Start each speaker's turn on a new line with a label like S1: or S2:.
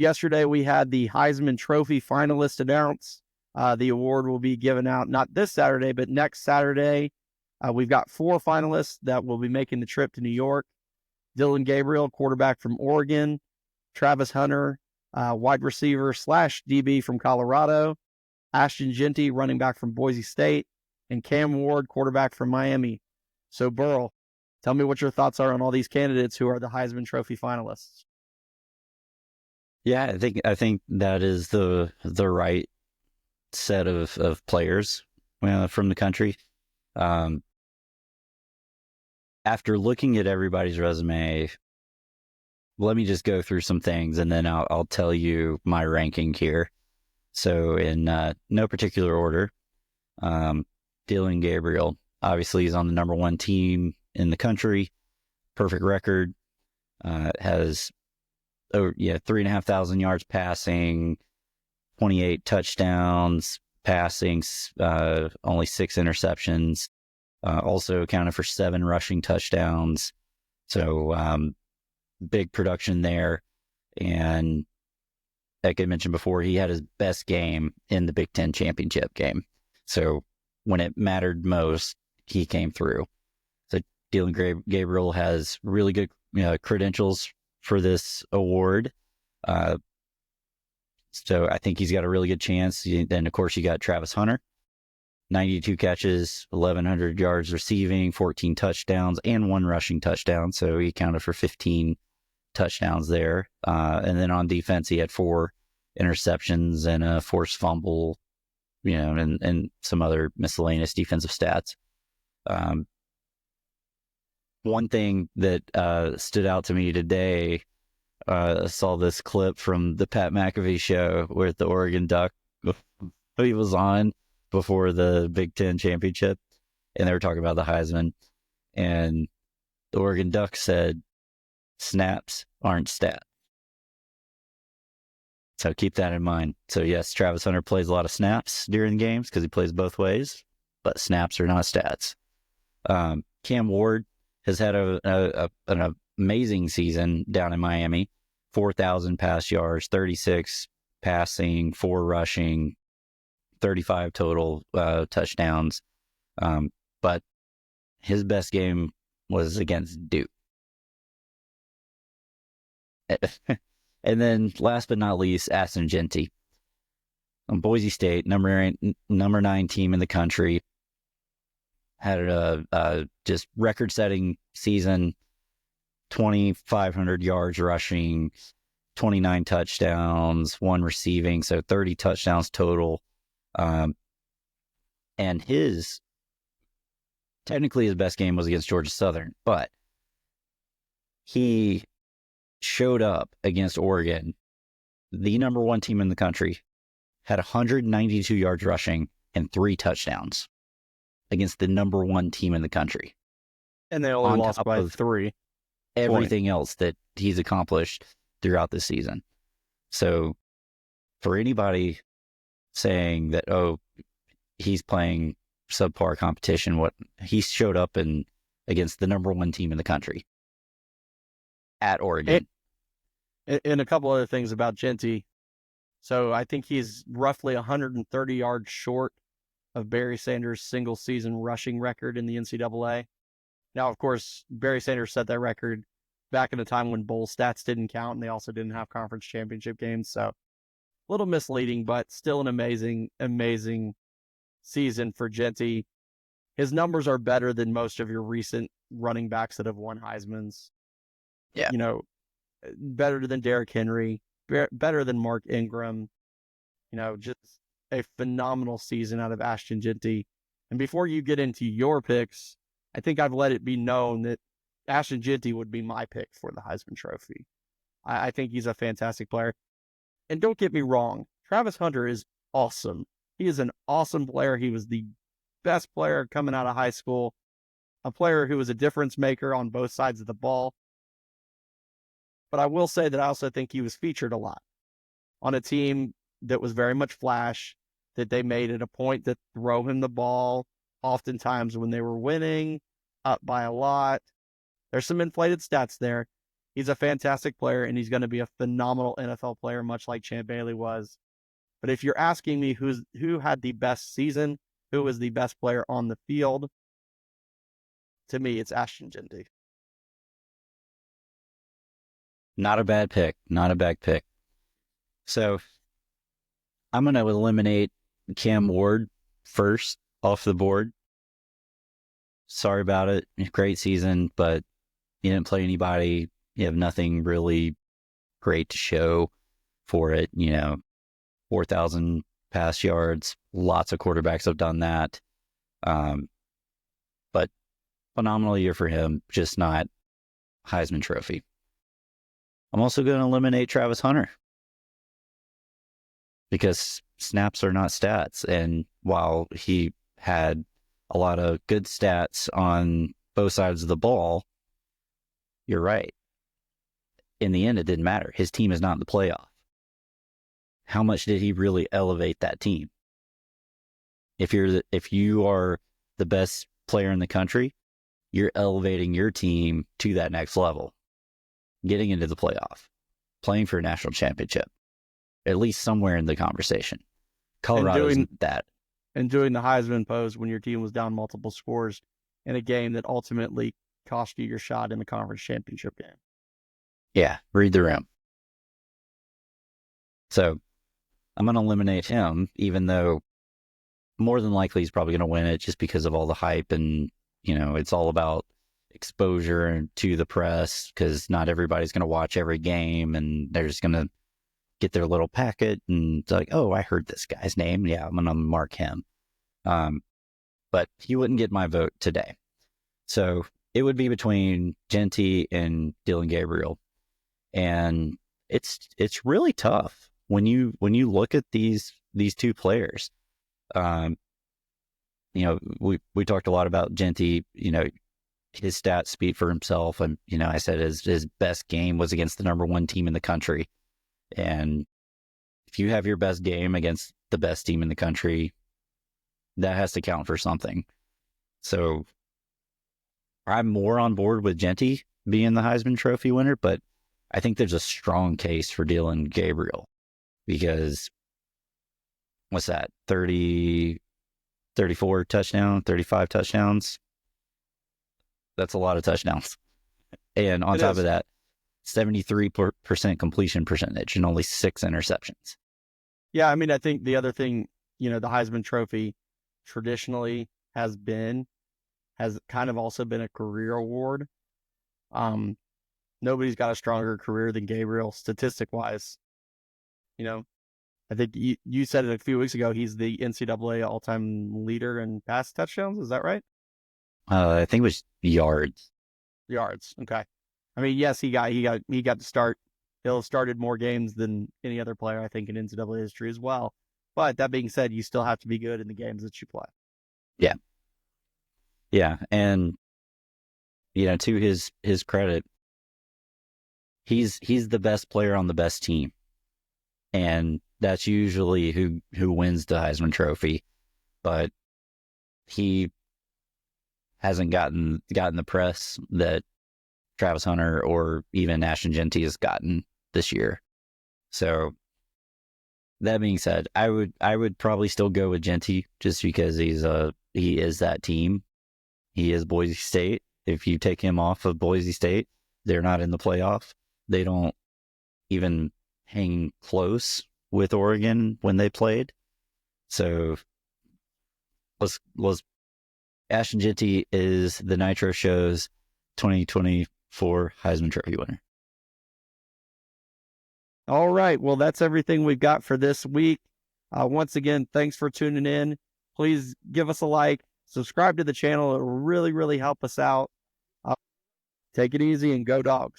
S1: Yesterday, we had the Heisman Trophy finalists announced. The award will be given out not this Saturday, but next Saturday. We've got 4 finalists that will be making the trip to New York. Dylan Gabriel, quarterback from Oregon. Travis Hunter, wide receiver / DB from Colorado. Ashton Gentey, running back from Boise State. And Cam Ward, quarterback from Miami. So, Burl, tell me what your thoughts are on all these candidates who are the Heisman Trophy finalists.
S2: Yeah, I think that is the right set of players from the country. After looking at everybody's resume, let me just go through some things, and then I'll tell you my ranking here. So in no particular order, Dylan Gabriel, obviously he's on the number 1 team in the country, perfect record, has 3,500 yards passing, 28 touchdowns passing, only 6 interceptions, also accounted for 7 rushing touchdowns. So big production there. And like I mentioned before, he had his best game in the Big Ten championship game. So when it mattered most, he came through. So Dylan Gabriel has really good credentials for this award. So I think he's got a really good chance. Then, of course, you got Travis Hunter, 92 catches, 1,100 yards receiving, 14 touchdowns, and 1 rushing touchdown. So he accounted for 15 touchdowns there. And then on defense, he had 4 interceptions and a forced fumble, and some other miscellaneous defensive stats. One thing that stood out to me today, I saw this clip from the Pat McAfee show with the Oregon Duck. He was on before the Big Ten championship, and they were talking about the Heisman. And the Oregon Duck said, snaps aren't stats. So keep that in mind. So yes, Travis Hunter plays a lot of snaps during the games because he plays both ways, but snaps are not stats. Cam Ward has had an amazing season down in Miami. 4,000 pass yards, 36 passing, 4 rushing, 35 total touchdowns. But his best game was against Duke. And then last but not least, Ashton Gentey. Boise State, number 9 team in the country, had a just record-setting season, 2,500 yards rushing, 29 touchdowns, 1 receiving, so 30 touchdowns total. And technically his best game was against Georgia Southern, but he showed up against Oregon, the number 1 team in the country, had 192 yards rushing and 3 touchdowns against the number 1 team in the country.
S1: And they only lost by 3.
S2: Everything else that he's accomplished throughout the season. So for anybody saying that, he's playing subpar competition, he showed up against the number 1 team in the country at Oregon.
S1: And a couple other things about Gentey. So I think he's roughly 130 yards short of Barry Sanders' single season rushing record in the NCAA. Now, of course, Barry Sanders set that record back in a time when bowl stats didn't count, and they also didn't have conference championship games. So a little misleading, but still an amazing, amazing season for Gentey. His numbers are better than most of your recent running backs that have won Heisman's.
S2: Yeah.
S1: Better than Derrick Henry, better than Mark Ingram. Just a phenomenal season out of Ashton Gentey. And before you get into your picks, I think I've let it be known that Ashton Gentey would be my pick for the Heisman Trophy. I think he's a fantastic player. And don't get me wrong, Travis Hunter is awesome. He is an awesome player. He was the best player coming out of high school, a player who was a difference maker on both sides of the ball. But I will say that I also think he was featured a lot on a team that was very much flash, that they made it a point to throw him the ball oftentimes when they were winning, up by a lot. There's some inflated stats there, He's a fantastic player, and he's going to be a phenomenal NFL player, much like Champ Bailey was. But if you're asking me who had the best season, who was the best player on the field, to me, it's Ashton Gentey.
S2: Not a bad pick. Not a bad pick. So I'm going to eliminate Cam Ward first off the board. Sorry about it. Great season, but you didn't play anybody. You have nothing really great to show for it. 4,000 pass yards. Lots of quarterbacks have done that. But phenomenal year for him, just not Heisman Trophy. I'm also going to eliminate Travis Hunter because snaps are not stats. And while he had a lot of good stats on both sides of the ball, you're right. In the end, it didn't matter. His team is not in the playoff. How much did he really elevate that team? If you are the best player in the country, you're elevating your team to that next level, getting into the playoff, playing for a national championship, at least somewhere in the conversation. Colorado's that.
S1: And doing the Heisman pose when your team was down multiple scores in a game that ultimately cost you your shot in the conference championship game.
S2: Yeah, read the room. So I'm going to eliminate him, even though more than likely he's probably going to win it just because of all the hype. And, it's all about exposure to the press because not everybody's going to watch every game and they're just going to get their little packet and like, oh, I heard this guy's name. Yeah, I'm going to mark him. But he wouldn't get my vote today. So it would be between Gentey and Dylan Gabriel. And it's really tough when you look at these two players. We talked a lot about Gentey, his stats speak for himself. And, I said his best game was against the number one team in the country. And if you have your best game against the best team in the country, that has to count for something. So I'm more on board with Gentey being the Heisman Trophy winner, but I think there's a strong case for Dylan Gabriel because what's that? 34 touchdowns, 35 touchdowns. That's a lot of touchdowns. And on top of that, 73% completion percentage and only 6 interceptions.
S1: Yeah, I mean, I think the other thing, the Heisman Trophy traditionally has kind of also been a career award. Nobody's got a stronger career than Gabriel statistic-wise. I think you said it a few weeks ago. He's the NCAA all-time leader in pass touchdowns. Is that right?
S2: I think it was yards.
S1: Yards. Okay. I mean, yes, he got to start. He'll have started more games than any other player, I think, in NCAA history as well. But that being said, you still have to be good in the games that you play.
S2: Yeah. Yeah. And, to his credit, he's the best player on the best team. And that's usually who wins the Heisman Trophy. But he hasn't gotten the press that Travis Hunter or even Ashton Gentey has gotten this year. So that being said, I would probably still go with Gentey just because he is that team. He is Boise State. If you take him off of Boise State, they're not in the playoff. They don't even hang close with Oregon when they played. So was Ashton Gentey is the Nitro Show's 2024 Heisman Trophy winner.
S1: All right. Well, that's everything we've got for this week. Once again, thanks for tuning in. Please give us a like, subscribe to the channel. It will really, really help us out. Take it easy and go Dogs.